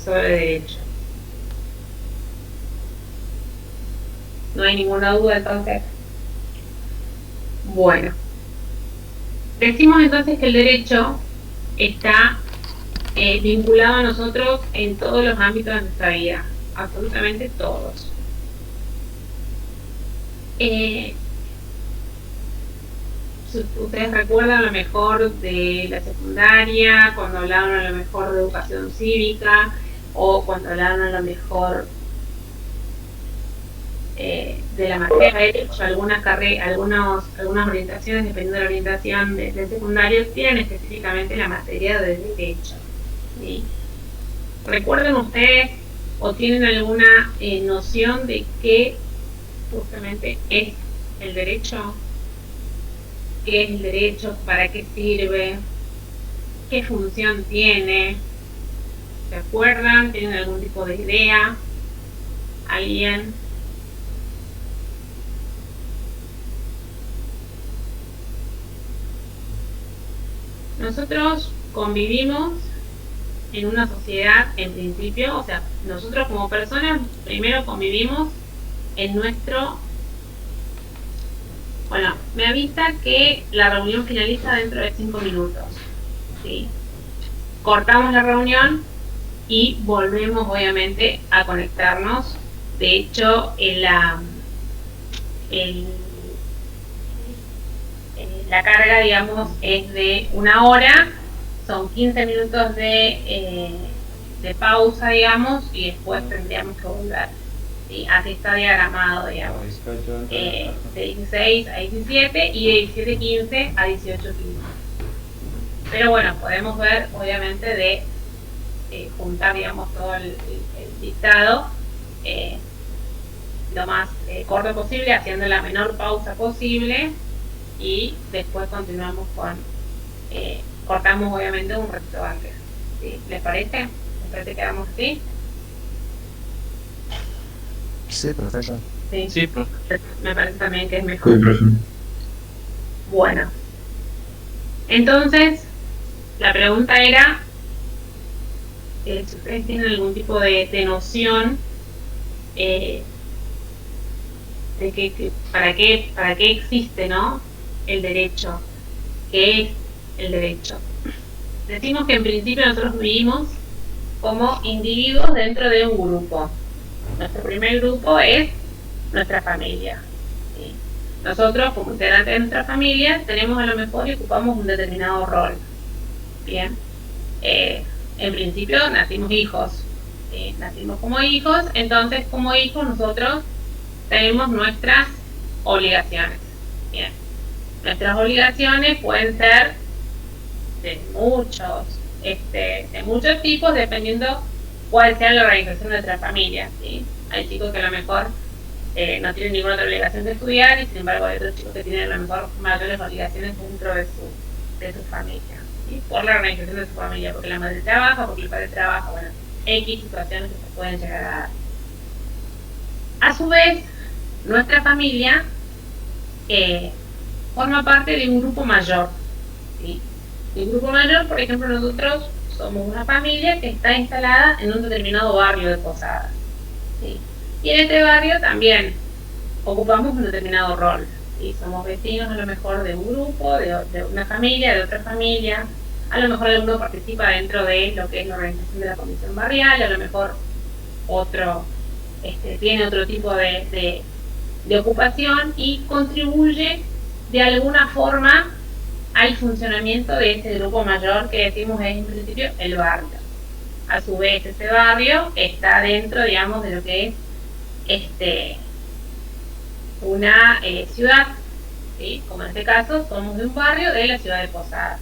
sobre derecho. No hay ninguna duda entonces. Bueno, decimos entonces que el derecho está vinculado a nosotros en todos los ámbitos de nuestra vida, absolutamente todos. Ustedes recuerdan a lo mejor de la secundaria, cuando hablaban a lo mejor de educación cívica, o cuando hablaban a lo mejor de la materia de derecho, algunas orientaciones, dependiendo de la orientación del secundario, tienen específicamente la materia de derecho. ¿Sí? ¿Recuerdan ustedes o tienen alguna noción de qué justamente es el derecho? ¿Qué es el derecho? ¿Para qué sirve? ¿Qué función tiene? ¿Se acuerdan? ¿Tienen algún tipo de idea? ¿Alguien? Nosotros convivimos en una sociedad, en principio, o sea, nosotros como personas primero convivimos en nuestro... Bueno, me avisa que la reunión finaliza dentro de 5 minutos. ¿Sí? Cortamos la reunión y volvemos obviamente a conectarnos. De hecho, la carga, digamos, es de 1 hora, son 15 minutos de pausa, digamos, y después tendríamos que volver. ¿Sí? Así está diagramado, digamos. De 16 a 17 y de 17:15 a 18:15. Pero bueno, podemos ver, obviamente, de juntar, digamos, todo el dictado lo más corto posible, haciendo la menor pausa posible, y después continuamos con cortamos obviamente un ratito antes. ¿Sí? ¿Les parece? ¿Les parece que quedamos así? Sí, perfecto. Sí, Sí, profe. me parece también que es mejor. Sí, profe. Bueno, entonces la pregunta era si ustedes tienen algún tipo de noción de para qué existe, ¿no? El derecho. ¿Qué es el derecho? Decimos que en principio nosotros vivimos como individuos dentro de un grupo. Nuestro primer grupo es nuestra familia. ¿Sí? Nosotros, como integrantes de nuestra familia, tenemos a lo mejor y ocupamos un determinado rol. Bien. En principio nacimos hijos. ¿Sí? Nacimos como hijos, entonces como hijos nosotros tenemos nuestras obligaciones. Bien. Nuestras obligaciones pueden ser de muchos tipos, dependiendo cuál sea la organización de nuestra familia. ¿Sí? Hay chicos que a lo mejor no tienen ninguna otra obligación de estudiar, y sin embargo hay otros chicos que tienen a lo mejor mayores obligaciones dentro de su familia. ¿Sí? Por la organización de su familia, porque la madre trabaja, porque el padre trabaja, bueno, X situaciones que se pueden llegar a dar. A su vez, nuestra familia forma parte de un grupo mayor. ¿Sí? Un grupo mayor, por ejemplo, nosotros somos una familia que está instalada en un determinado barrio de Posadas. ¿Sí? Y en este barrio también ocupamos un determinado rol. ¿Sí? Somos vecinos a lo mejor de un grupo, de una familia, de otra familia. A lo mejor alguno participa dentro de lo que es la organización de la comisión barrial, a lo mejor otro tiene otro tipo de ocupación y contribuye de alguna forma al funcionamiento de este grupo mayor que decimos es en principio el barrio. A su vez, ese barrio está dentro, digamos, de lo que es una ciudad, ¿sí? Como en este caso somos de un barrio de la ciudad de Posadas.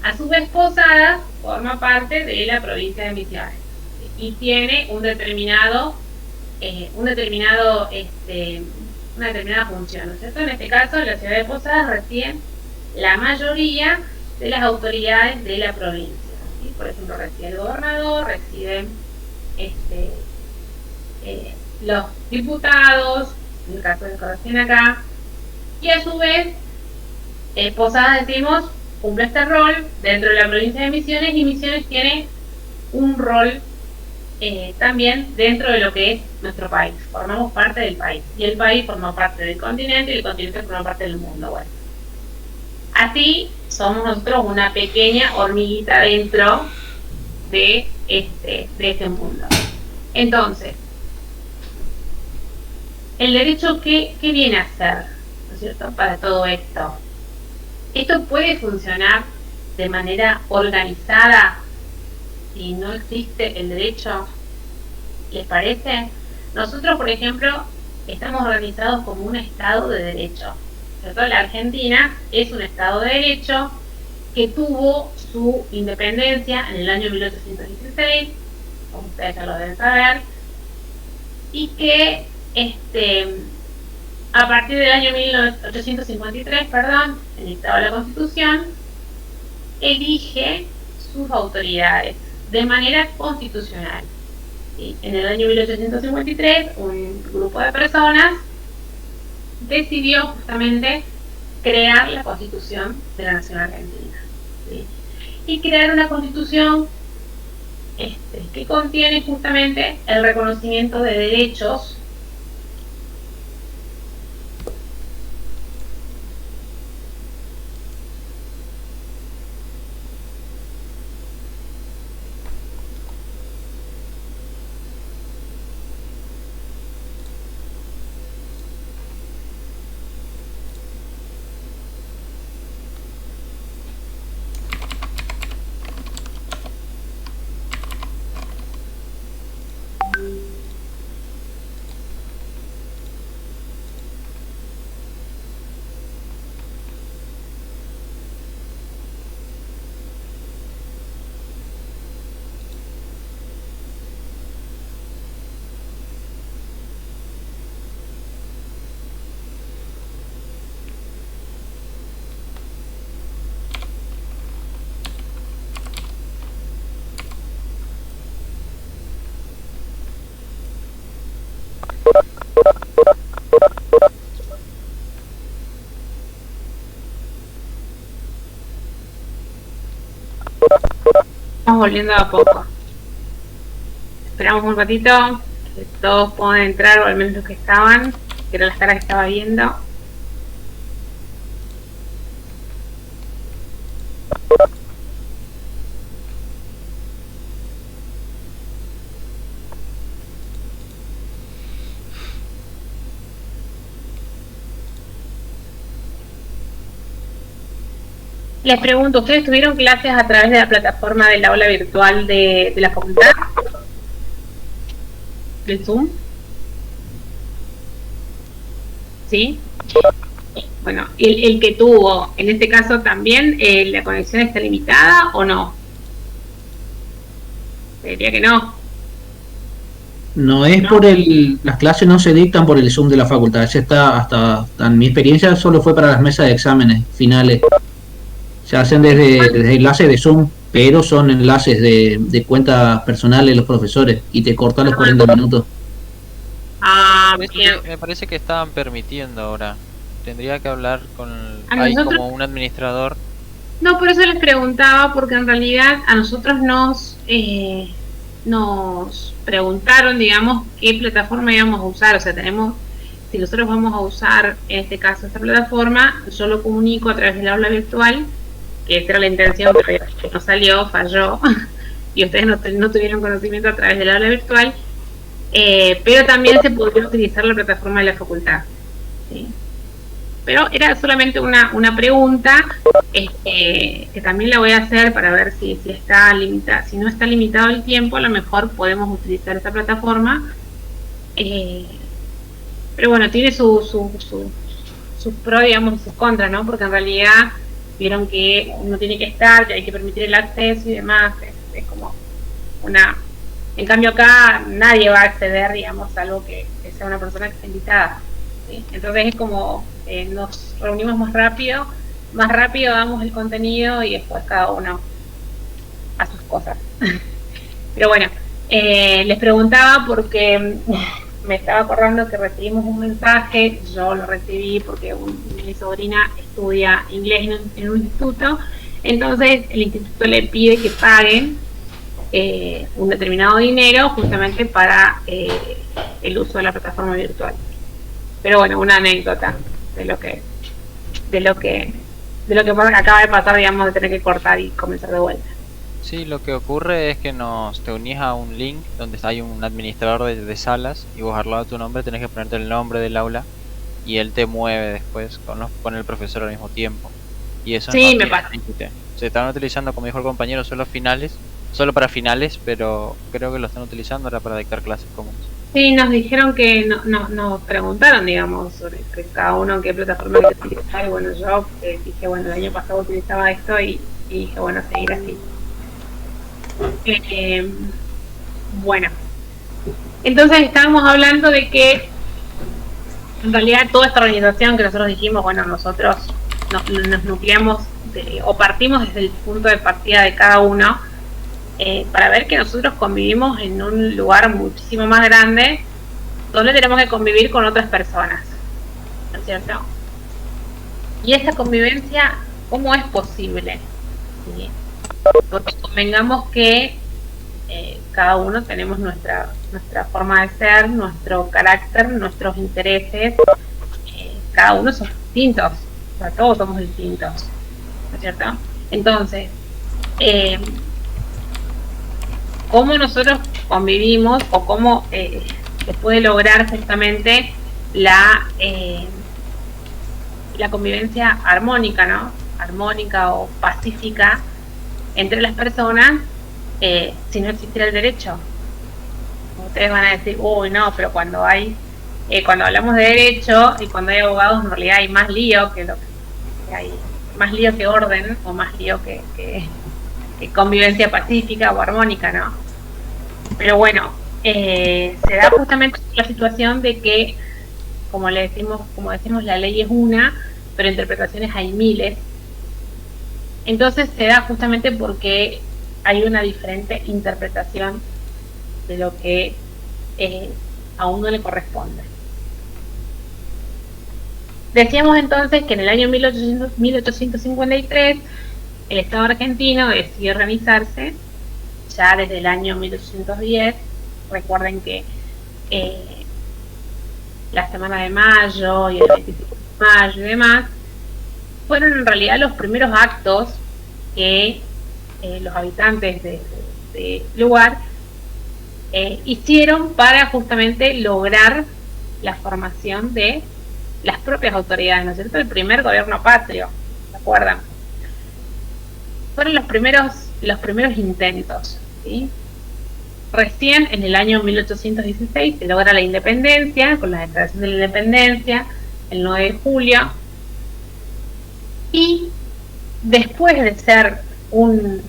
A su vez, Posadas forma parte de la provincia de Misiones, ¿sí? Y tiene una determinada función, ¿no es cierto? En este caso, en la ciudad de Posadas residen la mayoría de las autoridades de la provincia. ¿Sí? Por ejemplo, reside el gobernador, residen los diputados, en el caso de Corrección acá, y a su vez, Posadas, decimos, cumple este rol dentro de la provincia de Misiones, y Misiones tiene un rol también dentro de lo que es nuestro país. Formamos parte del país y el país forma parte del continente y el continente forma parte del mundo. Bueno, así somos nosotros una pequeña hormiguita dentro de este mundo. Entonces, el derecho, ¿qué viene a hacer? ¿No es cierto? Para todo esto. Esto puede funcionar de manera organizada si no existe el derecho. ¿Les parece? Nosotros, por ejemplo, estamos organizados como un Estado de Derecho. ¿Cierto? La Argentina es un Estado de Derecho que tuvo su independencia en el año 1816, como ustedes ya lo deben saber, y que a partir del año 1853, en el dictado de la Constitución, elige sus autoridades de manera constitucional. ¿Sí? En el año 1853, un grupo de personas decidió justamente crear la Constitución de la Nación Argentina. ¿Sí? Y crear una Constitución que contiene justamente el reconocimiento de derechos Estamos volviendo a poco. Esperamos un ratito que todos puedan entrar, o al menos los que estaban, que eran las caras que estaba viendo. Les pregunto, ¿ustedes tuvieron clases a través de la plataforma del aula virtual de la facultad? ¿De Zoom? ¿Sí? Bueno, el que tuvo, en este caso también, ¿la conexión está limitada o no? Diría que no. No es ¿No? por las clases no se dictan por el Zoom de la facultad, ese está hasta en mi experiencia solo fue para las mesas de exámenes finales. Se hacen desde enlaces de Zoom, pero son enlaces de cuentas personales de los profesores y te cortan los 40 minutos. Ah, bien. Me parece que estaban permitiendo ahora. Tendría que hablar con ¿A nosotros? como un administrador. No, por eso les preguntaba, porque en realidad a nosotros nos preguntaron, digamos, qué plataforma íbamos a usar. O sea, si nosotros vamos a usar, en este caso, esta plataforma, yo lo comunico a través del aula virtual, que esa era la intención, pero no salió, falló, y ustedes no tuvieron conocimiento a través del aula virtual, pero también se podría utilizar la plataforma de la facultad. ¿Sí? Pero era solamente una pregunta que también la voy a hacer para ver si está limitada. Si no está limitado el tiempo, a lo mejor podemos utilizar esta plataforma. Pero bueno, tiene sus pros, digamos, y sus contras, ¿no? Porque en realidad vieron que uno tiene que estar, que hay que permitir el acceso y demás. Es como una... En cambio acá nadie va a acceder, digamos, salvo que sea una persona que esté invitada. ¿Sí? Entonces es como nos reunimos más rápido damos el contenido y después cada uno a sus cosas. Pero bueno, les preguntaba porque me estaba acordando que recibimos un mensaje, yo lo recibí porque mi sobrina estudia inglés en un instituto, entonces el instituto le pide que paguen un determinado dinero justamente para el uso de la plataforma virtual. Pero bueno, una anécdota de lo que acaba de pasar, digamos, de tener que cortar y comenzar de vuelta. Sí, lo que ocurre es que te unís a un link donde hay un administrador de salas y vos al lado de tu nombre tenés que ponerte el nombre del aula y él te mueve después con el profesor al mismo tiempo. Y eso sí, no me pasa. Se estaban utilizando, como dijo el compañero, solo para finales, pero creo que lo están utilizando ahora para dictar clases comunes. Sí, nos dijeron que nos preguntaron, digamos, sobre que cada uno en qué plataforma que utilizar. Y bueno, yo dije, bueno, el año pasado utilizaba esto y dije, bueno, seguir así. Bueno, entonces estábamos hablando de que en realidad toda esta organización que nosotros dijimos, bueno, nosotros nos nucleamos o partimos desde el punto de partida de cada uno para ver que nosotros convivimos en un lugar muchísimo más grande donde tenemos que convivir con otras personas, ¿no es cierto? Y esta convivencia, ¿cómo es posible? ¿Sí? Porque convengamos que cada uno tenemos nuestra forma de ser, nuestro carácter, nuestros intereses, cada uno son distintos, o sea, todos somos distintos, ¿no es cierto? Entonces, ¿cómo nosotros convivimos o cómo se puede lograr justamente la convivencia armónica, ¿no? Armónica o pacífica entre las personas si no existiera el derecho? Ustedes van a decir, uy, no, pero cuando hablamos de derecho y cuando hay abogados, en realidad hay más lío que hay más lío que orden, o más lío que convivencia pacífica o armónica, ¿no? Pero bueno, se da justamente la situación de que, como decimos, la ley es una, pero interpretaciones hay miles. Entonces se da justamente porque hay una diferente interpretación de lo que a uno le corresponde. Decíamos entonces que en el año 1853 el Estado argentino decidió organizarse. Ya desde el año 1810, recuerden que la Semana de Mayo y el 25 de mayo y demás fueron en realidad los primeros actos que los habitantes de lugar hicieron para justamente lograr la formación de las propias autoridades, ¿no es cierto? El primer gobierno patrio, ¿se acuerdan? Fueron los primeros intentos, ¿sí? Recién en el año 1816 se logra la independencia, con la declaración de la independencia, el 9 de julio, y después de ser un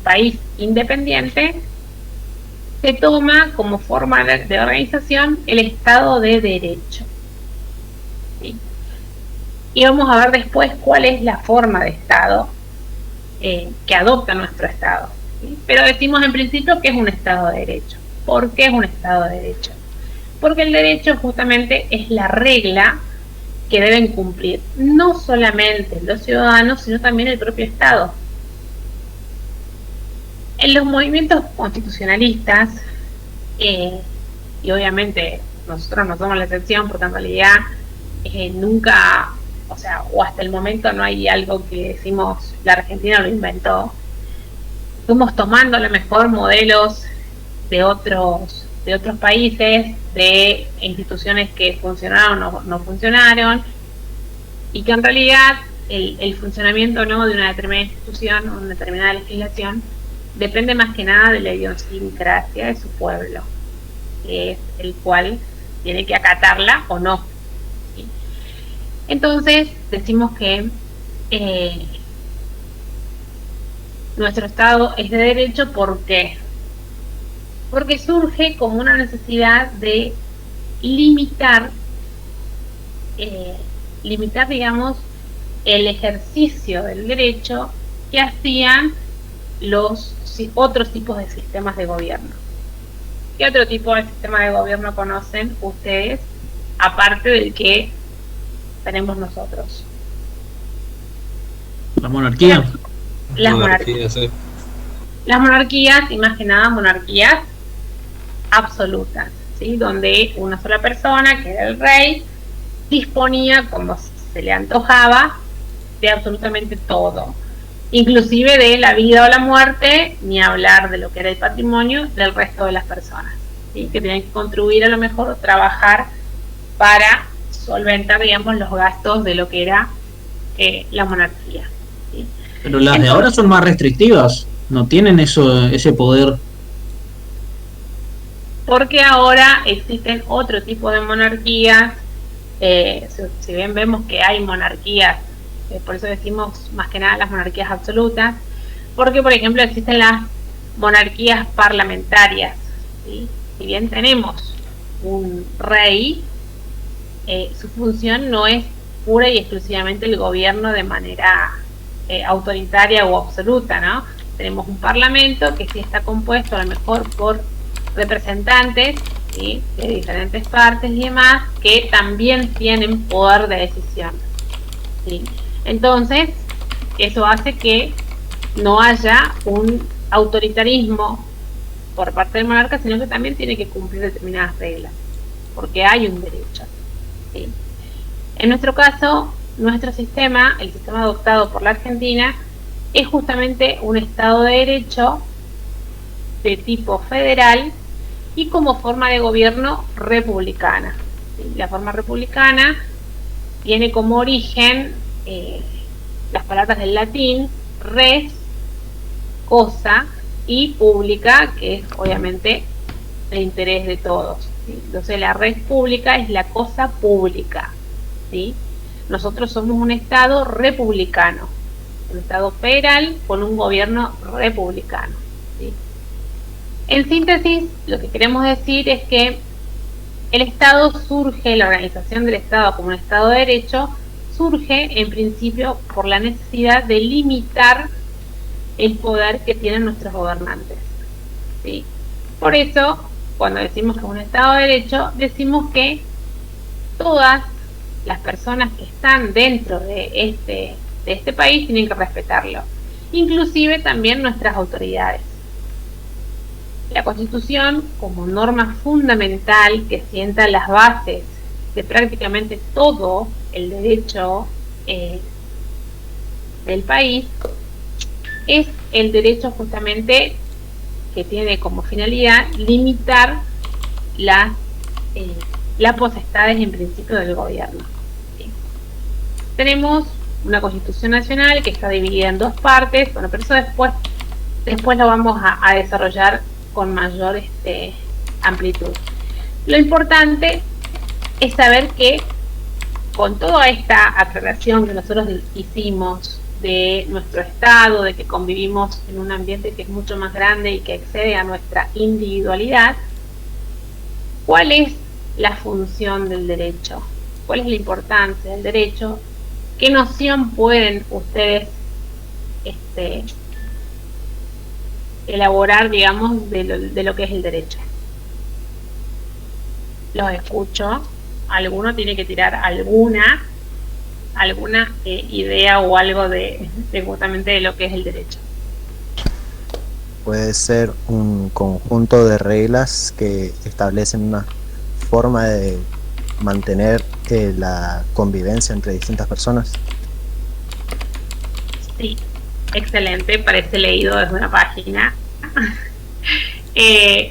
país independiente, se toma como forma de organización el Estado de Derecho, ¿sí? Y vamos a ver después cuál es la forma de Estado que adopta nuestro Estado, ¿sí? Pero decimos en principio que es un Estado de Derecho. ¿Por qué es un Estado de Derecho? Porque el derecho justamente es la regla que deben cumplir no solamente los ciudadanos, sino también el propio Estado. En los movimientos constitucionalistas, y obviamente nosotros no somos la excepción, porque en realidad nunca, o hasta el momento no hay algo que decimos la Argentina lo inventó. Fuimos tomando a lo mejor modelos de otros países, de instituciones que funcionaron o no funcionaron, y que en realidad el funcionamiento de una determinada institución o una determinada legislación depende más que nada de la idiosincrasia de su pueblo, que es el cual tiene que acatarla o no, ¿sí? Entonces decimos que nuestro Estado es de derecho. ¿Por qué? Porque surge como una necesidad de limitar, digamos, el ejercicio del derecho que hacían los otros tipos de sistemas de gobierno. ¿Qué otro tipo de sistema de gobierno conocen ustedes, aparte del que tenemos nosotros? La monarquía. Las monarquías. Sí. las monarquías, y más que nada monarquías absolutas, ¿sí? Donde una sola persona, que era el rey, disponía como se le antojaba de absolutamente todo, inclusive de la vida o la muerte, ni hablar de lo que era el patrimonio del resto de las personas, ¿sí? Que tenían que contribuir a lo mejor o trabajar para solventar, digamos, los gastos de lo que era la monarquía, ¿sí? Pero las de ahora son más restrictivas, no tienen ese poder. Porque ahora existen otro tipo de monarquías, si bien vemos que hay monarquías, por eso decimos más que nada las monarquías absolutas, porque por ejemplo existen las monarquías parlamentarias, ¿sí? Si bien tenemos un rey, su función no es pura y exclusivamente el gobierno de manera autoritaria o absoluta, ¿no? Tenemos un parlamento que sí está compuesto a lo mejor por representantes, ¿sí?, de diferentes partes y demás, que también tienen poder de decisión, ¿sí? Entonces, eso hace que no haya un autoritarismo por parte del monarca, sino que también tiene que cumplir determinadas reglas, porque hay un derecho, ¿sí? En nuestro caso, nuestro sistema, el sistema adoptado por la Argentina, es justamente un Estado de Derecho de tipo federal y como forma de gobierno republicana. La forma republicana tiene como origen las palabras del latín res, cosa, y pública, que es obviamente el interés de todos, ¿sí? Entonces la res pública es la cosa pública, ¿sí? Nosotros somos un Estado republicano, un Estado federal con un gobierno republicano, ¿sí? En síntesis, lo que queremos decir es que el Estado surge, la organización del Estado como un Estado de Derecho, surge en principio por la necesidad de limitar el poder que tienen nuestros gobernantes, ¿sí? Por eso, cuando decimos que es un Estado de Derecho, decimos que todas las personas que están dentro de este país tienen que respetarlo, inclusive también nuestras autoridades. La Constitución, como norma fundamental que sienta las bases de prácticamente todo el derecho del país, es el derecho justamente que tiene como finalidad limitar las potestades en principio del gobierno, ¿sí? Tenemos una Constitución Nacional que está dividida en dos partes, bueno, pero eso después lo vamos a desarrollar con mayor amplitud. Lo importante es saber que con toda esta aclaración que nosotros hicimos de nuestro estado, de que convivimos en un ambiente que es mucho más grande y que excede a nuestra individualidad, ¿cuál es la función del derecho? ¿Cuál es la importancia del derecho? ¿Qué noción pueden ustedes elaborar, digamos, de lo que es el derecho? Los escucho. Alguno tiene que tirar alguna idea o algo de justamente de lo que es el derecho. Puede ser un conjunto de reglas que establecen una forma de mantener la convivencia entre distintas personas. Sí, excelente, parece leído desde una página.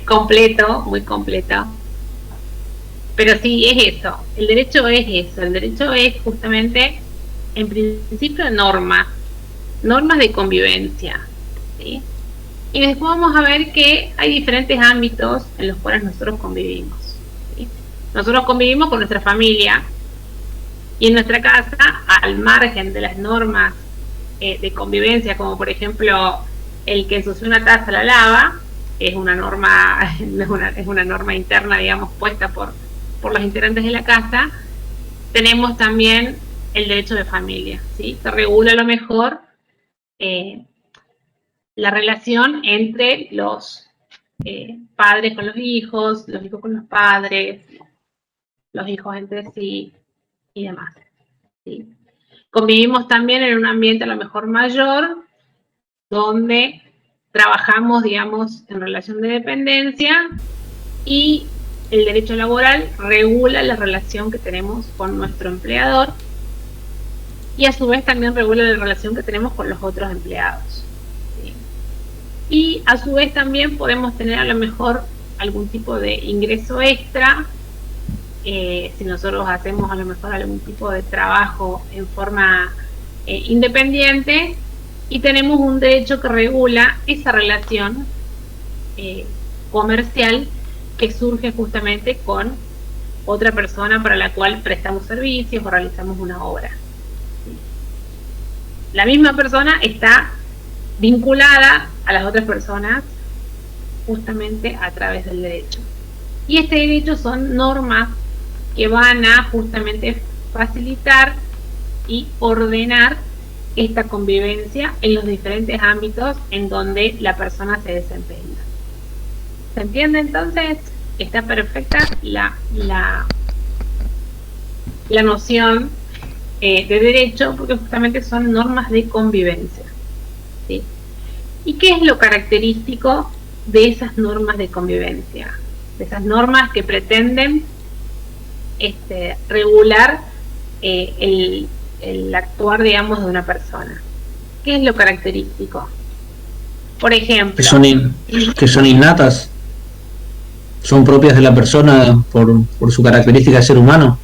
Completo, muy completo. Pero sí, es eso, el derecho es justamente, en principio, normas de convivencia, ¿sí? Y después vamos a ver que hay diferentes ámbitos en los cuales nosotros convivimos, ¿sí? Nosotros convivimos con nuestra familia y en nuestra casa, al margen de las normas de convivencia, como por ejemplo el que ensució una taza la lava, es una norma, es una norma interna, digamos, puesta por los integrantes de la casa. Tenemos también el derecho de familia, ¿sí? Se regula a lo mejor la relación entre los padres con los hijos con los padres, los hijos entre sí y demás, ¿sí? Convivimos también en un ambiente a lo mejor mayor, donde trabajamos, digamos, en relación de dependencia, y el derecho laboral regula la relación que tenemos con nuestro empleador y a su vez también regula la relación que tenemos con los otros empleados. ¿Sí? Y a su vez también podemos tener a lo mejor algún tipo de ingreso extra si nosotros hacemos a lo mejor algún tipo de trabajo en forma independiente, y tenemos un derecho que regula esa relación comercial que surge justamente con otra persona para la cual prestamos servicios o realizamos una obra. La misma persona está vinculada a las otras personas justamente a través del derecho. Y este derecho son normas que van a justamente facilitar y ordenar esta convivencia en los diferentes ámbitos en donde la persona se desempeña. ¿Se entiende entonces? Está perfecta la noción de derecho, porque justamente son normas de convivencia. ¿Sí? ¿Y qué es lo característico de esas normas de convivencia? De esas normas que pretenden regular el actuar, digamos, de una persona. ¿Qué es lo característico? Por ejemplo, que son innatas, son propias de la persona por su característica de ser humano.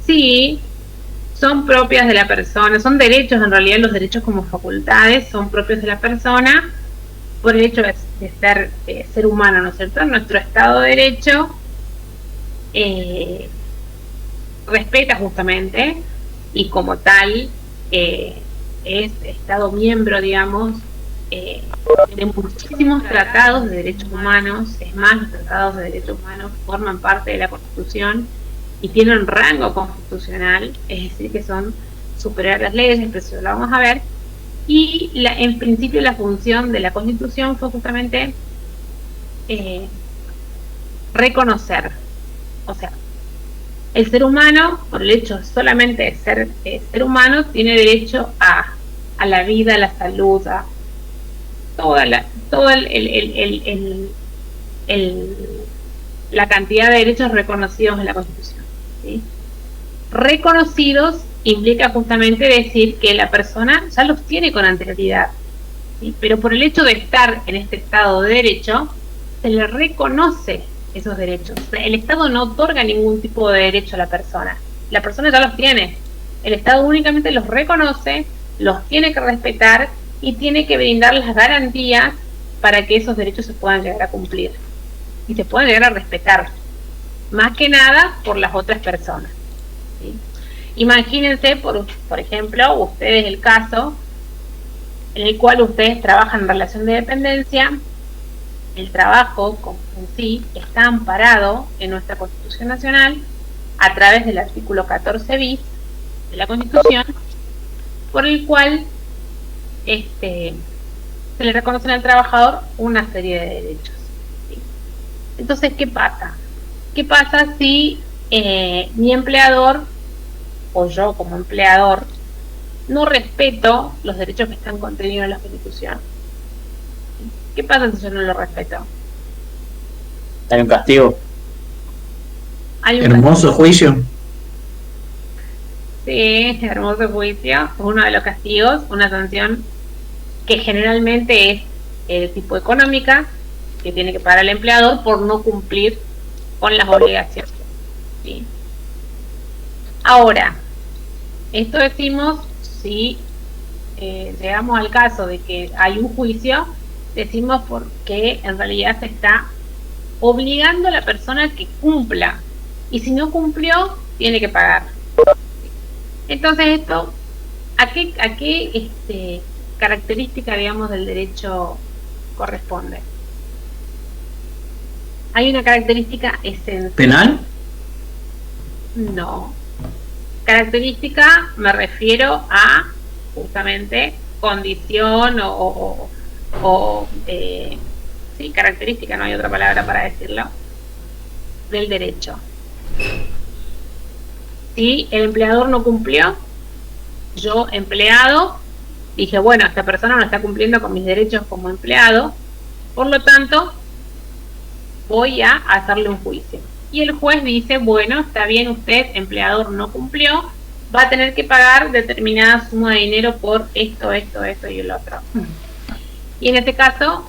Sí, son propias de la persona, son derechos, en realidad los derechos como facultades son propios de la persona por el hecho de ser humano, ¿no es cierto? Nuestro Estado de Derecho respeta justamente, y como tal es Estado miembro, digamos, de muchísimos tratados de derechos humanos. Es más, los tratados de derechos humanos forman parte de la Constitución y tienen rango constitucional, es decir, que son superiores a las leyes, pero eso lo vamos a ver. Y en principio la función de la Constitución fue justamente reconocer, o sea, el ser humano, por el hecho solamente de ser ser humano, tiene derecho a la vida, a la salud, a la cantidad de derechos reconocidos en la Constitución. ¿Sí? Reconocidos implica justamente decir que la persona ya los tiene con anterioridad, ¿sí? Pero por el hecho de estar en este Estado de Derecho, se le reconoce esos derechos. O sea, el Estado no otorga ningún tipo de derecho a la persona ya los tiene. El Estado únicamente los reconoce, los tiene que respetar y tiene que brindar las garantías para que esos derechos se puedan llegar a cumplir y se puedan llegar a respetar, más que nada por las otras personas. ¿Sí? Imagínense, por ejemplo, ustedes el caso en el cual ustedes trabajan en relación de dependencia. El trabajo en sí está amparado en nuestra Constitución Nacional a través del artículo 14 bis de la Constitución, por el cual se le reconocen al trabajador una serie de derechos. ¿Sí? Entonces, ¿qué pasa? ¿Qué pasa si mi empleador o yo como empleador no respeto los derechos que están contenidos en la Constitución? ¿Qué pasa si yo no lo respeto? Hay un castigo. Hermoso juicio. Sí, hermoso juicio. Uno de los castigos, una sanción que generalmente es de tipo económica, que tiene que pagar el empleador por no cumplir con las obligaciones. ¿Sí? Ahora, esto decimos si llegamos al caso de que hay un juicio, decimos porque en realidad se está obligando a la persona que cumpla, y si no cumplió tiene que pagar. Entonces esto, ¿a qué característica, digamos, del derecho corresponde? Hay una característica esencial. ¿Penal? No. Característica me refiero a justamente condición sí, característica, no hay otra palabra para decirlo, del derecho. Si el empleador no cumplió, yo, empleado, dije, bueno, esta persona no está cumpliendo con mis derechos como empleado, por lo tanto, voy a hacerle un juicio. Y el juez dice, bueno, está bien, usted, empleador, no cumplió, va a tener que pagar determinada suma de dinero por esto y el otro. Y en este caso,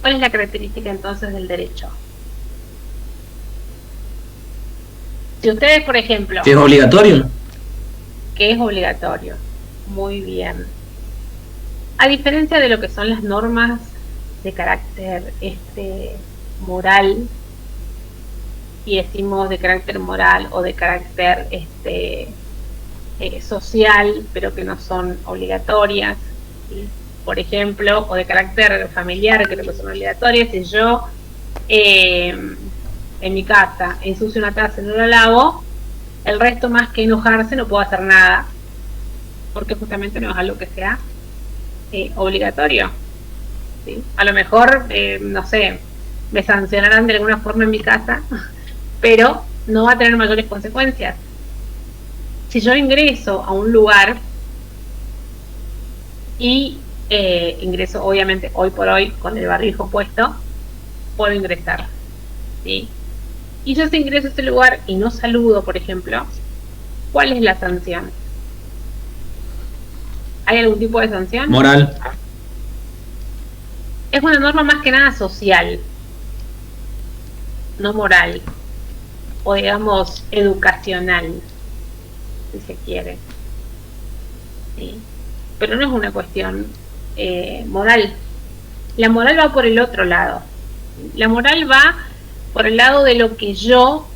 ¿cuál es la característica entonces del derecho? Si ustedes, por ejemplo... ¿Es obligatorio? Que es obligatorio. Muy bien. A diferencia de lo que son las normas de carácter moral, y decimos de carácter moral o de carácter social, pero que no son obligatorias, ¿sí? Por ejemplo, o de carácter familiar, creo que son obligatorias. Si yo en mi casa ensucio una taza y no la lavo, el resto, más que enojarse, no puedo hacer nada, porque justamente no es algo que sea obligatorio, ¿sí? A lo mejor, no sé, me sancionarán de alguna forma en mi casa, pero no va a tener mayores consecuencias. Si yo ingreso a un lugar y ingreso, obviamente, hoy por hoy con el barbijo puesto, puedo ingresar, ¿sí? Y yo si ingreso a ese lugar y no saludo, por ejemplo, ¿cuál es la sanción? ¿Hay algún tipo de sanción? Moral. Es una norma más que nada social, no moral, o digamos educacional, si se quiere, ¿sí? Pero no es una cuestión moral. La moral va por el otro lado. La moral va por el lado de lo que yo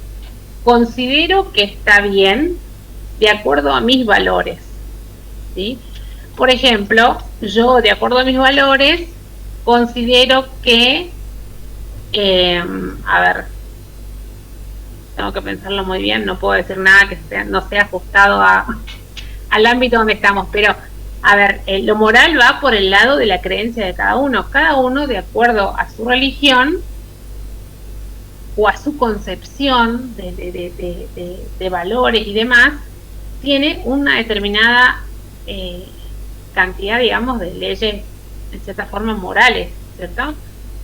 considero que está bien de acuerdo a mis valores, ¿sí? Por ejemplo, yo, de acuerdo a mis valores, considero que a ver, tengo que pensarlo muy bien, no puedo decir nada que no sea ajustado al ámbito donde estamos, pero a ver, lo moral va por el lado de la creencia de cada uno de acuerdo a su religión o a su concepción de valores y demás, tiene una determinada cantidad, digamos, de leyes, en cierta forma, morales, ¿cierto?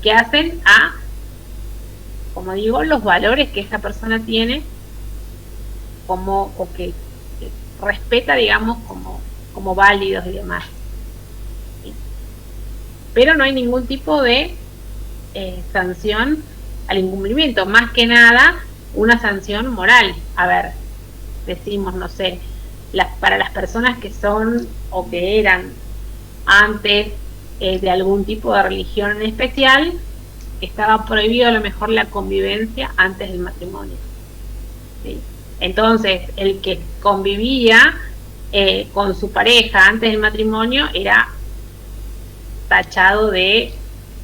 Que hacen a, como digo, los valores que esa persona tiene, o que respeta, digamos, como válidos y demás, ¿sí? Pero no hay ningún tipo de sanción al incumplimiento, más que nada una sanción moral. A ver, decimos, no sé, para las personas que son o que eran antes de algún tipo de religión en especial, estaba prohibido a lo mejor la convivencia antes del matrimonio, ¿sí? Entonces, el que convivía con su pareja antes del matrimonio era tachado de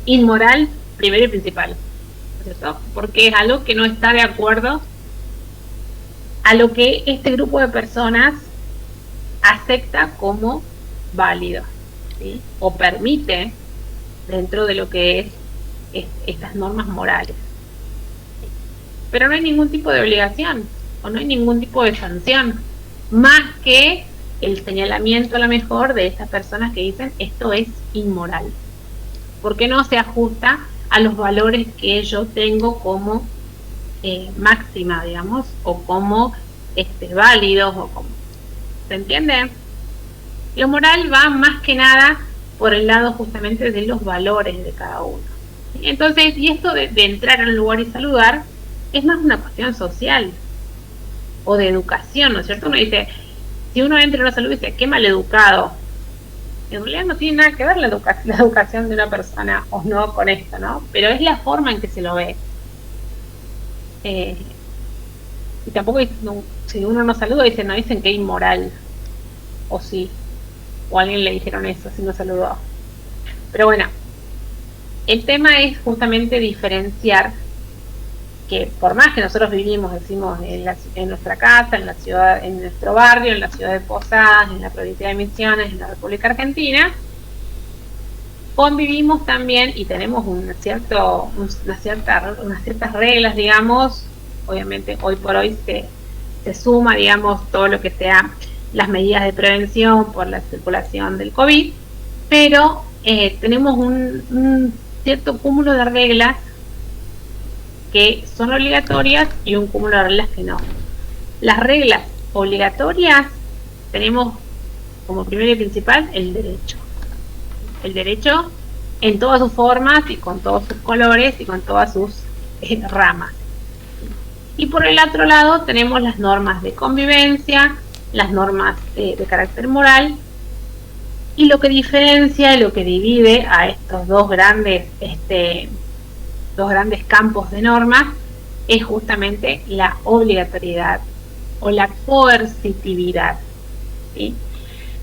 inmoral primero y principal, ¿cierto? Porque es algo que no está de acuerdo a lo que este grupo de personas acepta como válido, ¿sí? O permite dentro de lo que es estas normas morales. Pero no hay ningún tipo de obligación o no hay ningún tipo de sanción, más que el señalamiento a lo mejor de estas personas que dicen esto es inmoral, porque no se ajusta a los valores que yo tengo como máxima, digamos, o como válidos, o como, ¿se entiende? Lo moral va más que nada por el lado justamente de los valores de cada uno. Entonces, y esto de entrar a un lugar y saludar es más una cuestión social o de educación, ¿no es cierto? Uno dice, si uno entra a una salud y dice, qué maleducado, en realidad no tiene nada que ver la educación de una persona o no con esto, ¿no? Pero es la forma en que se lo ve. Y tampoco, si uno no saluda, no dicen que es inmoral, o sí, o a alguien le dijeron eso si no saludó. Pero bueno, el tema es justamente diferenciar que por más que nosotros vivimos, decimos, en nuestra casa, en la ciudad, en nuestro barrio, en la ciudad de Posadas, en la provincia de Misiones, en la República Argentina, convivimos también y tenemos unas ciertas reglas, digamos. Obviamente hoy por hoy se suma, digamos, todo lo que sea las medidas de prevención por la circulación del COVID, pero tenemos un cierto cúmulo de reglas que son obligatorias y un cúmulo de reglas que no. Las reglas obligatorias tenemos como primero y principal el derecho. El derecho en todas sus formas y con todos sus colores y con todas sus ramas. Y por el otro lado tenemos las normas de convivencia, las normas de carácter moral, y lo que diferencia y lo que divide a estos dos grandes campos de normas es justamente la obligatoriedad o la coercitividad, ¿sí?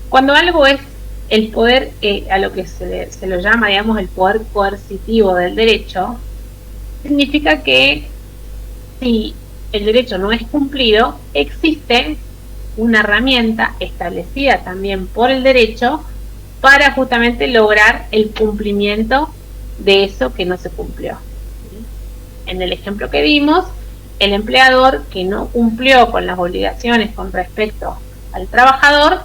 Cuando algo es el poder, a lo que se lo llama, digamos, el poder coercitivo del derecho, significa que si el derecho no es cumplido, existe una herramienta establecida también por el derecho para justamente lograr el cumplimiento de eso que no se cumplió. En el ejemplo que vimos, el empleador que no cumplió con las obligaciones con respecto al trabajador,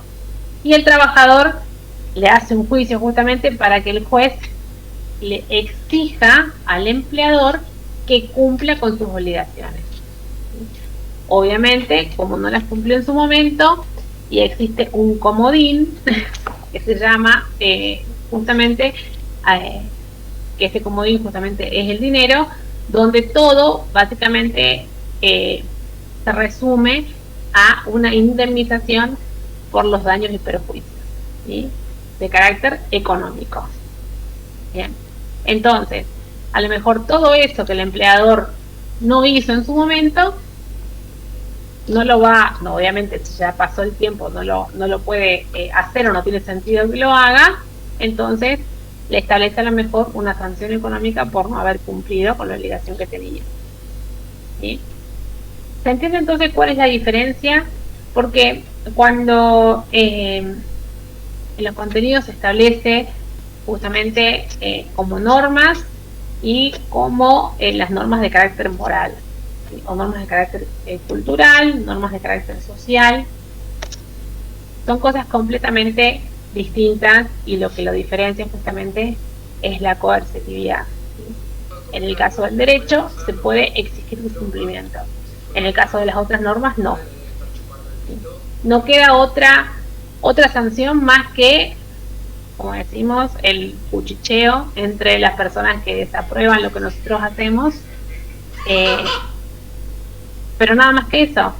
y el trabajador le hace un juicio justamente para que el juez le exija al empleador que cumpla con sus obligaciones. Obviamente, como no las cumplió en su momento, y existe un comodín que se llama justamente, que ese comodín justamente es el dinero, donde todo básicamente se resume a una indemnización por los daños y perjuicios, ¿sí? De carácter económico. Bien. Entonces, a lo mejor todo eso que el empleador no hizo en su momento, no lo va, no, obviamente si ya pasó el tiempo no lo puede hacer o no tiene sentido que lo haga, entonces le establece a lo mejor una sanción económica por no haber cumplido con la obligación que tenía, ¿sí? ¿Se entiende entonces cuál es la diferencia? Porque cuando en los contenidos se establece justamente como normas y como las normas de carácter moral, ¿sí? O normas de carácter cultural, normas de carácter social, son cosas completamente distintas, y lo que lo diferencia justamente es la coercitividad, ¿sí? En el caso del derecho se puede exigir su cumplimiento, en el caso de las otras normas no. ¿Sí? No queda otra sanción más que, como decimos, el cuchicheo entre las personas que desaprueban lo que nosotros hacemos, pero nada más que eso.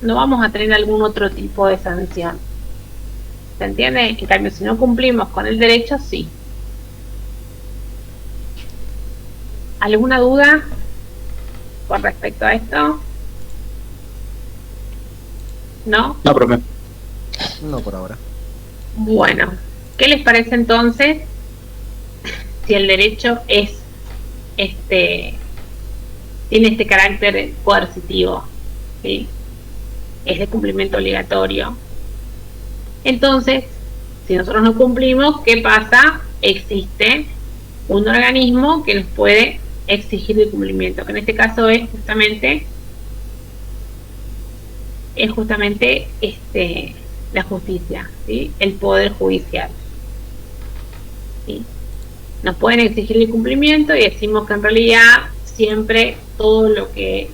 No vamos a tener algún otro tipo de sanción. ¿Se entiende? En cambio, si no cumplimos con el derecho, sí. ¿Alguna duda con respecto a esto? ¿No? No, profe. No por ahora. Bueno, ¿qué les parece entonces si el derecho tiene este carácter coercitivo, ¿sí? Es de cumplimiento obligatorio? Entonces, si nosotros no cumplimos, ¿qué pasa? Existe un organismo que nos puede exigir el cumplimiento, que en este caso es justamente la justicia, ¿sí? El poder judicial, ¿sí? Nos pueden exigir el cumplimiento, y decimos que en realidad siempre todo lo que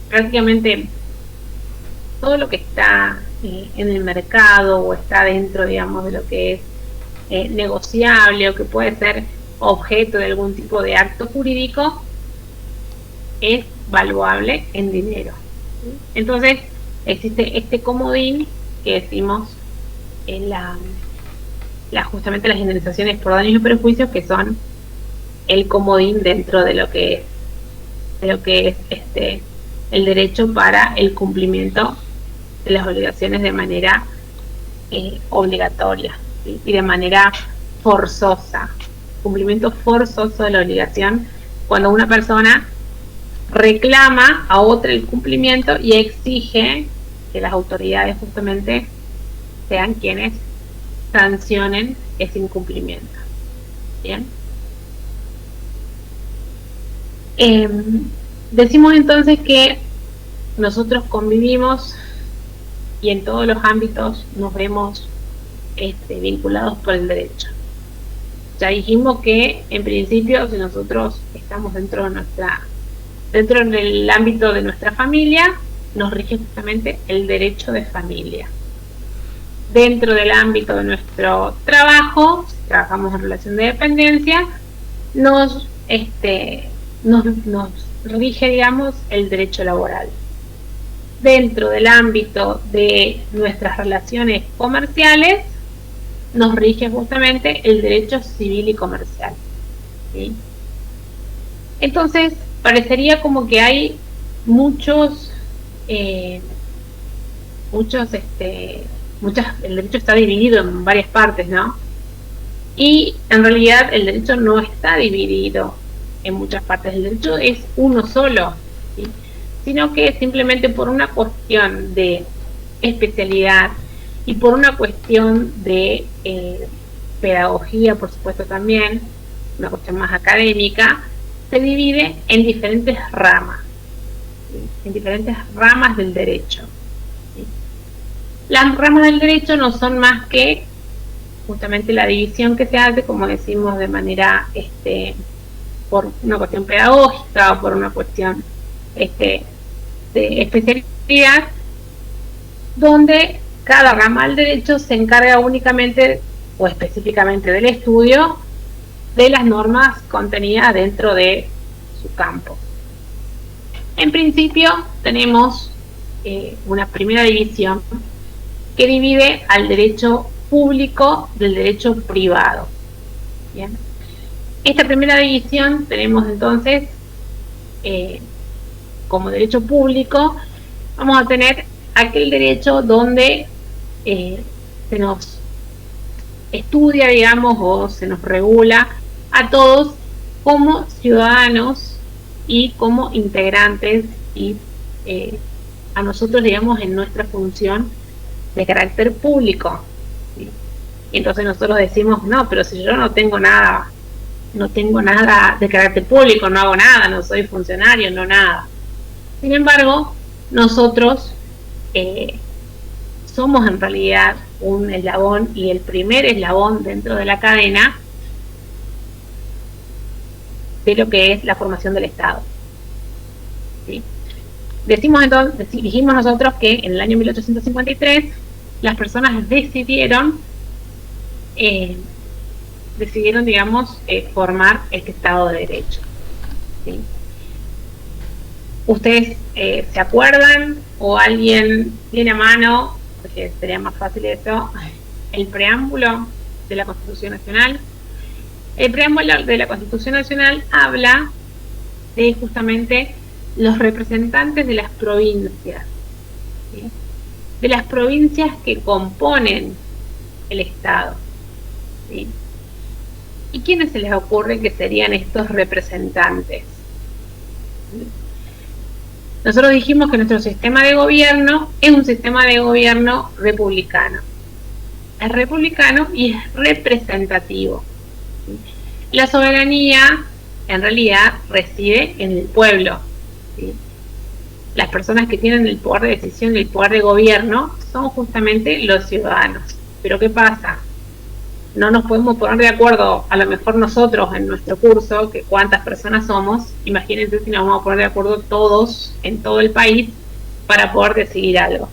prácticamente todo lo que está en el mercado o está dentro, digamos, de lo que es negociable o que puede ser objeto de algún tipo de acto jurídico es valuable en dinero, ¿sí? Entonces existe este comodín que decimos en justamente las indemnizaciones por daños y perjuicios, que son el comodín dentro de lo que es el derecho para el cumplimiento de las obligaciones de manera obligatoria, ¿sí? Y de manera forzosa. Cumplimiento forzoso de la obligación, cuando una persona reclama a otra el cumplimiento y exige que las autoridades justamente sean quienes sancionen ese incumplimiento. Bien. Decimos entonces que nosotros convivimos y en todos los ámbitos nos vemos vinculados por el derecho. Ya dijimos que en principio, si nosotros estamos dentro del ámbito de nuestra familia, nos rige justamente el derecho de familia. Dentro del ámbito de nuestro trabajo, si trabajamos en relación de dependencia, nos rige, digamos, el derecho laboral. Dentro del ámbito de nuestras relaciones comerciales, nos rige justamente el derecho civil y comercial, ¿sí? Entonces, parecería como que hay el derecho está dividido en varias partes, ¿no? Y en realidad el derecho no está dividido en muchas partes, el derecho es uno solo, ¿sí? Sino que simplemente por una cuestión de especialidad y por una cuestión de pedagogía, por supuesto también, una cuestión más académica, se divide en diferentes ramas, ¿sí? En diferentes ramas del derecho, ¿sí? Las ramas del derecho no son más que justamente la división que se hace, como decimos, de manera por una cuestión pedagógica o por una cuestión de especialidad, donde cada rama del derecho se encarga únicamente o específicamente del estudio de las normas contenidas dentro de su campo. En principio tenemos una primera división que divide al derecho público del derecho privado. Bien. Esta primera división tenemos entonces como derecho público, vamos a tener aquel derecho donde se nos estudia, digamos, o se nos regula a todos como ciudadanos y como integrantes y a nosotros, digamos, en nuestra función de carácter público, ¿sí? Entonces nosotros decimos, no, pero si yo no tengo nada de carácter público, no hago nada, no soy funcionario, no nada. Sin embargo, nosotros somos en realidad un eslabón y el primer eslabón dentro de la cadena de lo que es la formación del Estado, ¿sí? Dijimos nosotros que en el año 1853 las personas decidieron, digamos, formar este Estado de Derecho, ¿sí? ¿Ustedes se acuerdan o alguien tiene a mano, porque sería más fácil eso, el preámbulo de la Constitución Nacional? El preámbulo de la Constitución Nacional habla de justamente los representantes de las provincias, ¿sí? De las provincias que componen el Estado, ¿sí? ¿Y quiénes se les ocurre que serían estos representantes? ¿Sí? Nosotros dijimos que nuestro sistema de gobierno es un sistema de gobierno republicano. Es republicano y es representativo, ¿sí? La soberanía en realidad reside en el pueblo, ¿sí? Las personas que tienen el poder de decisión y el poder de gobierno son justamente los ciudadanos. Pero ¿qué pasa? No nos podemos poner de acuerdo, a lo mejor nosotros en nuestro curso, que cuántas personas somos. Imagínense si nos vamos a poner de acuerdo todos en todo el país para poder decidir algo.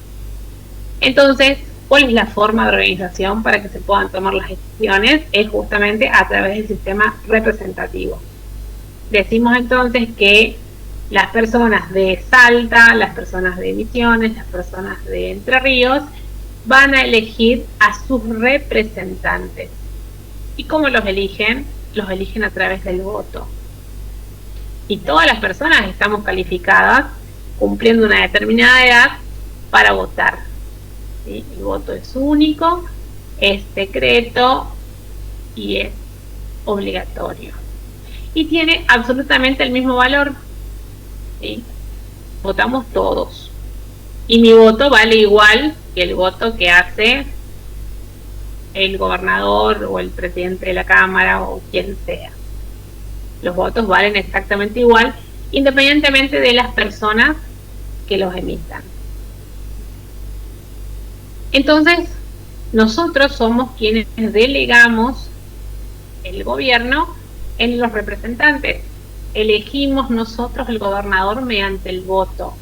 Entonces, ¿cuál es la forma de organización para que se puedan tomar las decisiones? Es justamente a través del sistema representativo. Decimos entonces que las personas de Salta, las personas de Misiones, las personas de Entre Ríos van a elegir a sus representantes. ¿Y cómo los eligen? Los eligen a través del voto. Y todas las personas estamos calificadas, cumpliendo una determinada edad, para votar, ¿sí? El voto es único, es secreto y es obligatorio. Y tiene absolutamente el mismo valor, ¿sí? Votamos todos. Y mi voto vale igual que el voto que hace el gobernador o el presidente de la Cámara o quien sea. Los votos valen exactamente igual, independientemente de las personas que los emitan. Entonces, nosotros somos quienes delegamos el gobierno en los representantes. Elegimos nosotros el gobernador mediante el voto.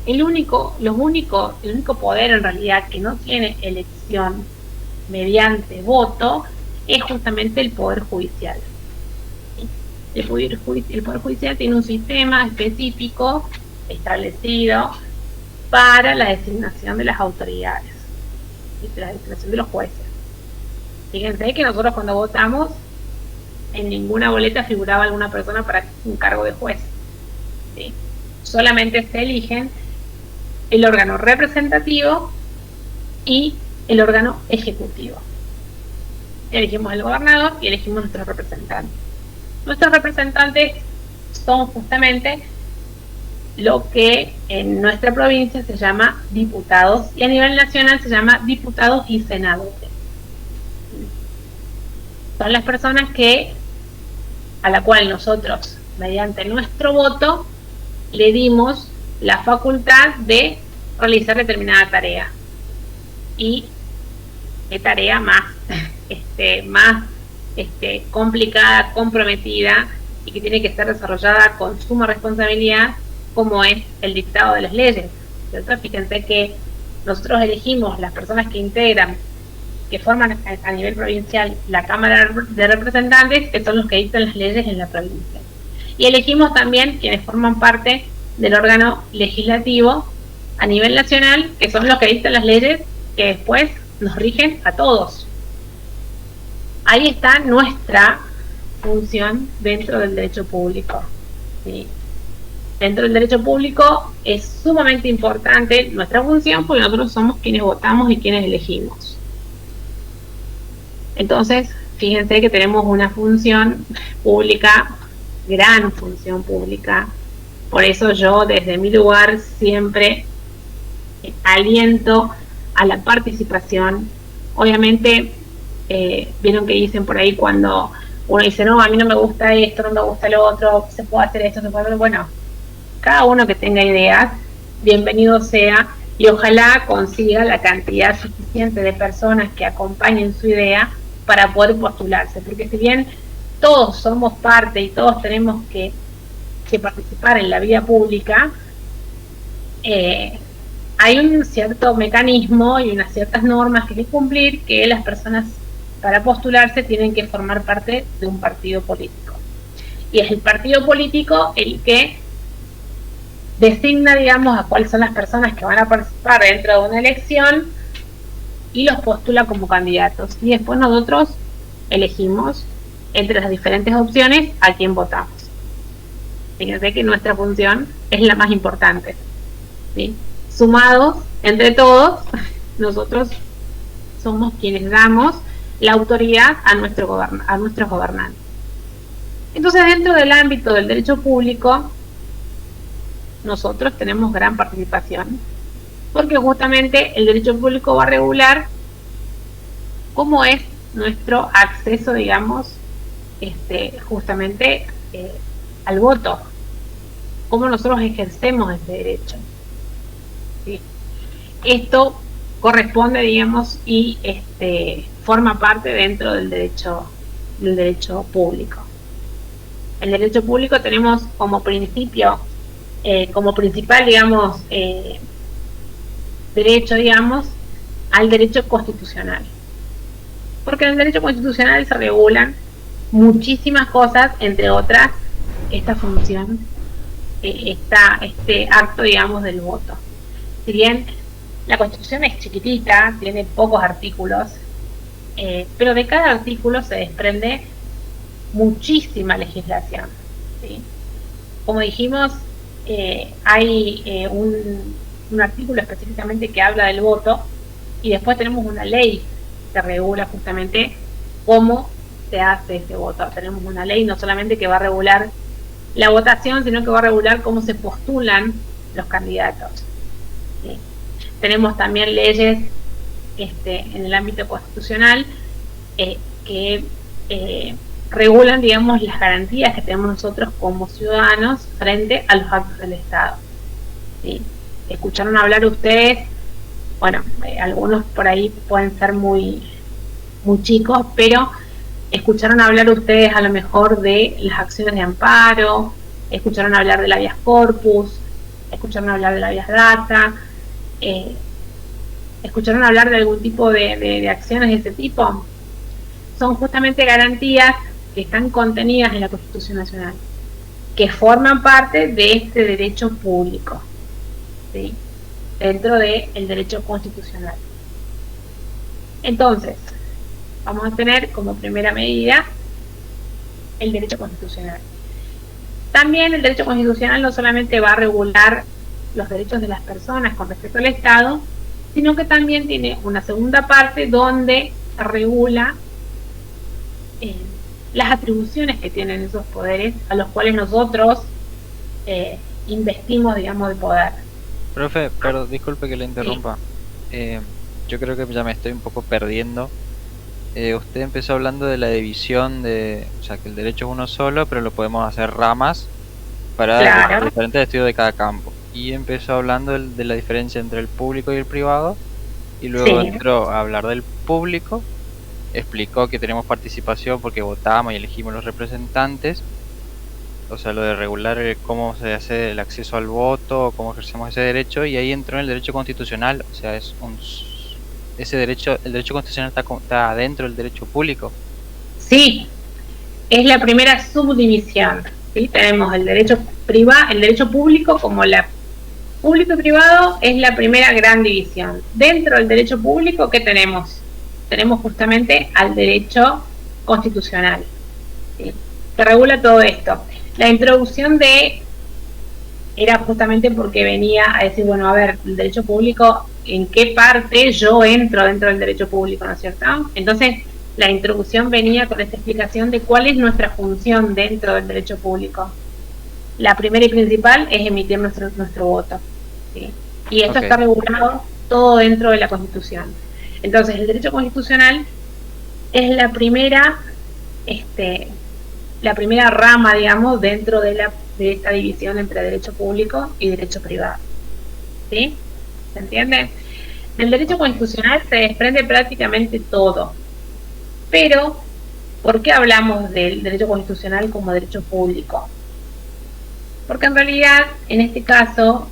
El único poder en realidad que no tiene elección mediante voto es justamente el Poder Judicial. El Poder Judicial tiene un sistema específico establecido para la designación de las autoridades y la designación de los jueces. Fíjense que nosotros cuando votamos, en ninguna boleta figuraba alguna persona para un cargo de juez. ¿Sí? Solamente se eligen el órgano representativo y el órgano ejecutivo. Elegimos el gobernador y elegimos nuestros representantes. Nuestros representantes son justamente lo que en nuestra provincia se llama diputados y a nivel nacional se llama diputados y senadores. Son las personas a la cual nosotros, mediante nuestro voto, le dimos la facultad de realizar determinada tarea. Y qué tarea más complicada, comprometida y que tiene que ser desarrollada con suma responsabilidad, como es el dictado de las leyes, ¿cierto? Fíjense que nosotros elegimos las personas que integran, que forman a nivel provincial la Cámara de Representantes, que son los que dictan las leyes en la provincia. Y elegimos también quienes forman parte del órgano legislativo a nivel nacional, que son los que dictan las leyes que después nos rigen a todos. Ahí está nuestra función dentro del derecho público. ¿Sí? Dentro del derecho público es sumamente importante nuestra función porque nosotros somos quienes votamos y quienes elegimos. Entonces, fíjense que tenemos una función pública, gran función pública. Por eso yo desde mi lugar siempre aliento a la participación. Obviamente, vieron que dicen por ahí cuando uno dice, no, a mí no me gusta esto, no me gusta lo otro, se puede hacer esto, se puede hacer... Bueno, cada uno que tenga ideas, bienvenido sea, y ojalá consiga la cantidad suficiente de personas que acompañen su idea para poder postularse, porque si bien todos somos parte y todos tenemos que participar en la vida pública, hay un cierto mecanismo y unas ciertas normas que hay que cumplir, que las personas para postularse tienen que formar parte de un partido político. Y es el partido político el que designa, digamos, a cuáles son las personas que van a participar dentro de una elección y los postula como candidatos. Y después nosotros elegimos entre las diferentes opciones a quién votamos. Fíjense que nuestra función es la más importante, ¿sí? Sumados entre todos, nosotros somos quienes damos la autoridad a nuestros gobernantes. Entonces, dentro del ámbito del derecho público, nosotros tenemos gran participación, porque justamente el derecho público va a regular cómo es nuestro acceso, digamos, justamente al voto, cómo nosotros ejercemos ese derecho. ¿Sí? Esto corresponde, digamos, y forma parte dentro del derecho público. El derecho público tenemos como principio, como principal, digamos, derecho, digamos, al derecho constitucional. Porque en el derecho constitucional se regulan muchísimas cosas, entre otras, esta función, este acto, digamos, del voto. Si bien la Constitución es chiquitita, tiene pocos artículos, pero de cada artículo se desprende muchísima legislación, ¿sí? Como dijimos, hay un artículo específicamente que habla del voto, y después tenemos una ley que regula justamente cómo se hace ese voto. Tenemos una ley no solamente que va a regular la votación, sino que va a regular cómo se postulan los candidatos, ¿sí? Tenemos también leyes en el ámbito constitucional que regulan, digamos, las garantías que tenemos nosotros como ciudadanos frente a los actos del Estado, ¿sí? Escucharon hablar ustedes bueno, algunos por ahí pueden ser muy, muy chicos, pero escucharon hablar ustedes a lo mejor de las acciones de amparo, escucharon hablar del habeas corpus, escucharon hablar del habeas data, escucharon hablar de algún tipo de acciones de ese tipo. Son justamente garantías que están contenidas en la Constitución Nacional, que forman parte de este derecho público, ¿sí? Dentro del derecho constitucional. Entonces, vamos a tener como primera medida el derecho constitucional. También el derecho constitucional no solamente va a regular los derechos de las personas con respecto al Estado, sino que también tiene una segunda parte donde regula las atribuciones que tienen esos poderes a los cuales nosotros investimos, digamos, de poder. Profe, pero disculpe que le interrumpa. Yo creo que ya me estoy un poco perdiendo. Usted empezó hablando de la división de, o sea, que el derecho es uno solo, pero lo podemos hacer ramas para diferentes estudios de cada campo. Y empezó hablando de la diferencia entre el público y el privado, y luego entró a hablar del público, explicó que tenemos participación porque votamos y elegimos los representantes, o sea, lo de regular cómo se hace el acceso al voto, cómo ejercemos ese derecho, y ahí entró en el derecho constitucional, o sea, ese derecho, el derecho constitucional está dentro del derecho público. Sí, es la primera subdivisión, ¿sí? Tenemos el derecho privado, el derecho público como la público y privado es la primera gran división. Dentro del derecho público, ¿qué tenemos? Tenemos justamente al derecho constitucional, ¿sí? Que regula todo esto. La introducción era justamente porque venía a decir, bueno, a ver, el derecho público, ¿en qué parte yo entro dentro del derecho público, ¿no es cierto? Entonces, la introducción venía con esta explicación de cuál es nuestra función dentro del derecho público. La primera y principal es emitir nuestro voto, ¿sí? Y esto está regulado todo dentro de la Constitución. Entonces, el derecho constitucional es la primera rama, digamos, dentro de esta división entre derecho público y derecho privado, ¿sí? ¿Se entiende? Del derecho constitucional se desprende prácticamente todo. Pero, ¿por qué hablamos del derecho constitucional como derecho público? Porque en realidad, en este caso,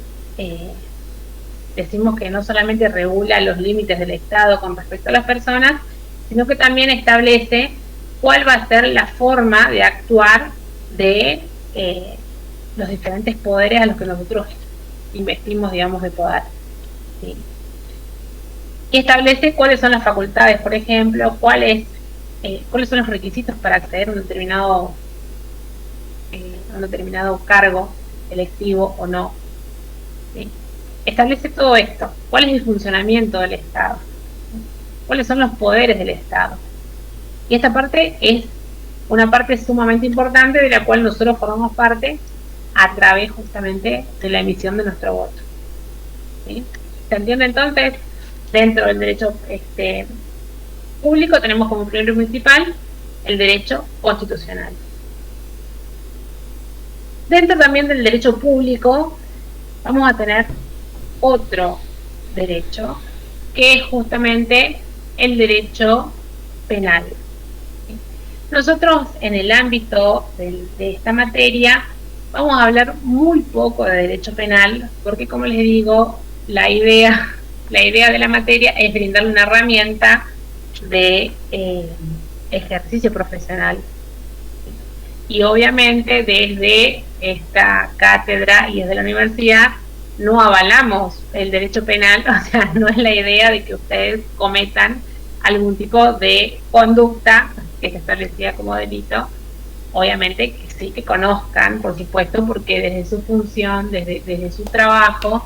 decimos que no solamente regula los límites del Estado con respecto a las personas, sino que también establece cuál va a ser la forma de actuar de los diferentes poderes a los que nosotros investimos, digamos, de poder, ¿sí? Y establece cuáles son las facultades, por ejemplo, cuáles son los requisitos para acceder a un determinado cargo electivo o no, ¿sí? Establece todo esto. ¿Cuál es el funcionamiento del Estado? ¿Cuáles son los poderes del Estado? Y esta parte es una parte sumamente importante de la cual nosotros formamos parte a través justamente de la emisión de nuestro voto, ¿sí? ¿Se entiende? Entonces, dentro del derecho público tenemos como primero principal el derecho constitucional. Dentro también del derecho público vamos a tener otro derecho, que es justamente el derecho penal. Nosotros en el ámbito de esta materia vamos a hablar muy poco de derecho penal, porque como les digo, la idea de la materia es brindarle una herramienta de ejercicio profesional. Y obviamente desde esta cátedra y desde la universidad no avalamos el derecho penal, o sea, no es la idea de que ustedes cometan algún tipo de conducta que se establecida como delito. Obviamente que sí, que conozcan, por supuesto, porque desde su función, desde su trabajo,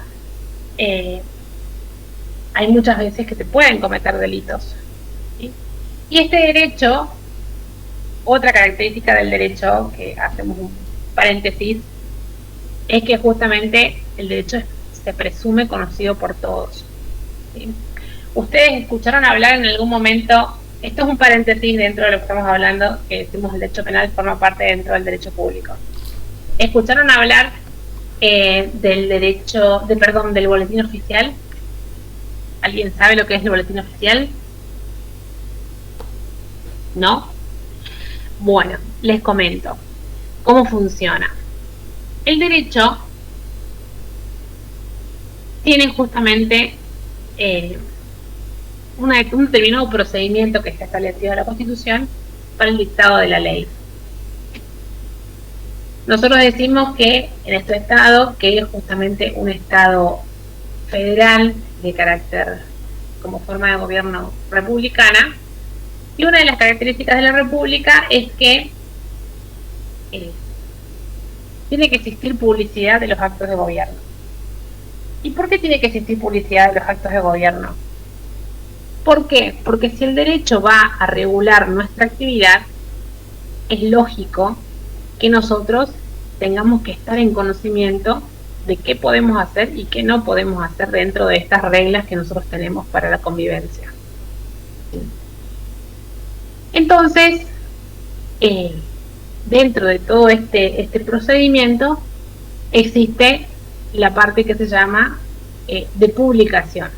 hay muchas veces que se pueden cometer delitos, ¿sí? Y este derecho, otra característica del derecho, que hacemos un paréntesis, es que justamente el derecho se presume conocido por todos, ¿sí? Ustedes escucharon hablar en algún momento, esto es un paréntesis dentro de lo que estamos hablando, que decimos el derecho penal forma parte dentro del derecho público. ¿Escucharon hablar del boletín oficial? ¿Alguien sabe lo que es el boletín oficial? ¿No? Bueno, les comento cómo funciona. El derecho tiene justamente un determinado procedimiento que está establecido en la Constitución para el dictado de la ley. Nosotros decimos que en este estado, que es justamente un estado federal de carácter como forma de gobierno republicana, y una de las características de la república es que tiene que existir publicidad de los actos de gobierno. ¿Y por qué tiene que existir publicidad de los actos de gobierno? ¿Por qué? Porque si el derecho va a regular nuestra actividad, es lógico que nosotros tengamos que estar en conocimiento de qué podemos hacer y qué no podemos hacer dentro de estas reglas que nosotros tenemos para la convivencia. Entonces, dentro de todo este procedimiento existe la parte que se llama de publicación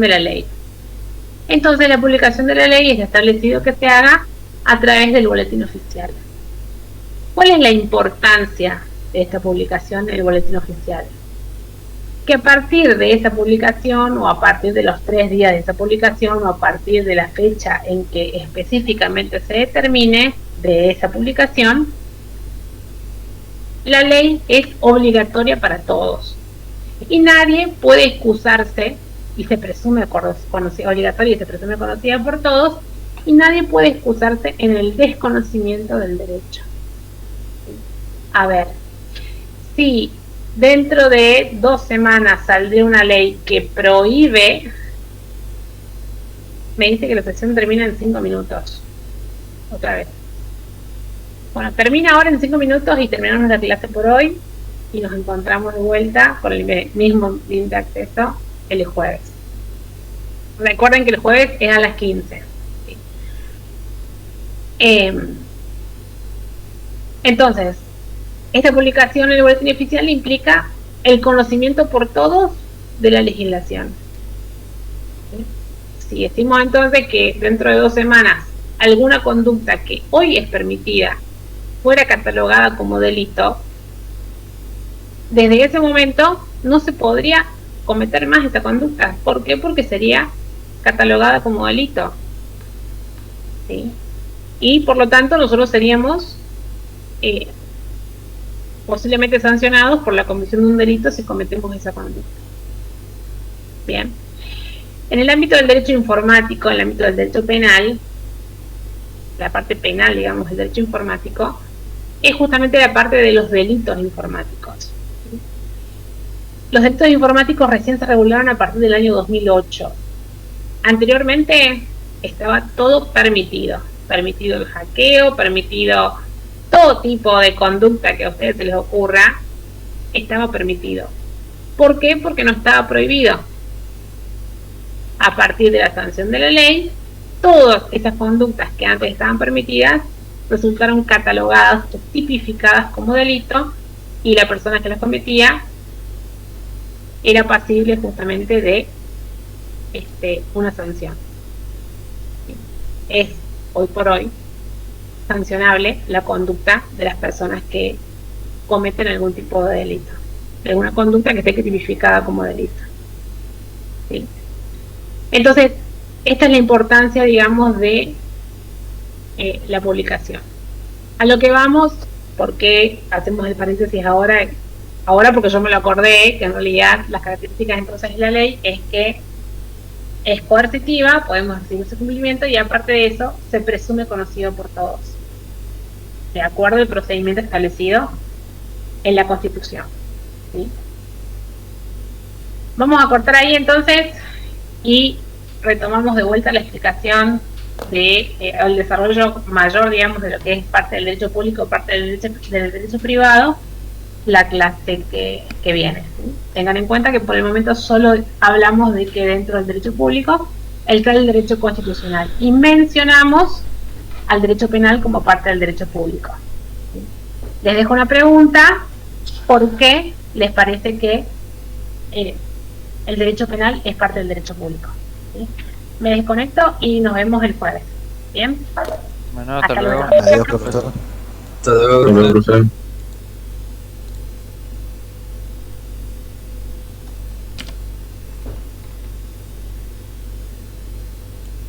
de la ley. Entonces, la publicación de la ley es establecido que se haga a través del boletín oficial. ¿Cuál es la importancia de esta publicación en el boletín oficial? Que a partir de esa publicación, o a partir de los 3 días de esa publicación, o a partir de la fecha en que específicamente se determine de esa publicación, la ley es obligatoria para todos. Y nadie puede excusarse, y se presume obligatoria y se presume conocida por todos, y nadie puede excusarse en el desconocimiento del derecho. A ver, si dentro de 2 semanas saldría una ley que prohíbe, me dice que la sesión termina en 5 minutos. Otra vez. Bueno, termina ahora en 5 minutos y terminamos la clase por hoy y nos encontramos de vuelta con el mismo link de acceso el jueves. Recuerden que el jueves es a las 15. ¿Sí? Entonces, esta publicación en el boletín oficial implica el conocimiento por todos de la legislación. ¿Sí? Si decimos entonces que dentro de 2 semanas alguna conducta que hoy es permitida fuera catalogada como delito, desde ese momento no se podría cometer más esta conducta. ¿Por qué? Porque sería catalogada como delito. ¿Sí? Y por lo tanto nosotros seríamos posiblemente sancionados por la comisión de un delito si cometemos esa conducta. Bien. En el ámbito del derecho informático, en el ámbito del derecho penal, la parte penal, digamos, del derecho informático, es justamente la parte de los delitos informáticos. Los delitos informáticos recién se regularon a partir del año 2008. Anteriormente estaba todo permitido. Permitido el hackeo, permitido todo tipo de conducta que a ustedes se les ocurra, estaba permitido. ¿Por qué? Porque no estaba prohibido. A partir de la sanción de la ley, todas esas conductas que antes estaban permitidas resultaron catalogadas o tipificadas como delito y la persona que las cometía era pasible justamente de una sanción. Es hoy por hoy sancionable la conducta de las personas que cometen algún tipo de delito, alguna conducta que esté tipificada como delito. ¿Sí? Entonces, esta es la importancia, digamos, de la publicación. A lo que vamos, porque hacemos el paréntesis ahora porque yo me lo acordé, que en realidad las características entonces de la ley es que es coercitiva, podemos recibir su cumplimiento y aparte de eso se presume conocido por todos, de acuerdo al procedimiento establecido en la Constitución. ¿Sí? Vamos a cortar ahí entonces y retomamos de vuelta la explicación de el desarrollo mayor, digamos, de lo que es parte del derecho público, parte del derecho privado, la clase que viene. ¿Sí? Tengan en cuenta que por el momento solo hablamos de que dentro del derecho público está el derecho constitucional y mencionamos al derecho penal como parte del derecho público. ¿Sí? Les dejo una pregunta: ¿por qué les parece que el derecho penal es parte del derecho público. ¿Sí? Me desconecto y nos vemos el jueves. ¿Bien? Bueno, hasta Hasta luego. luego. Adiós, profesor. Hasta luego. Hasta luego, profesor.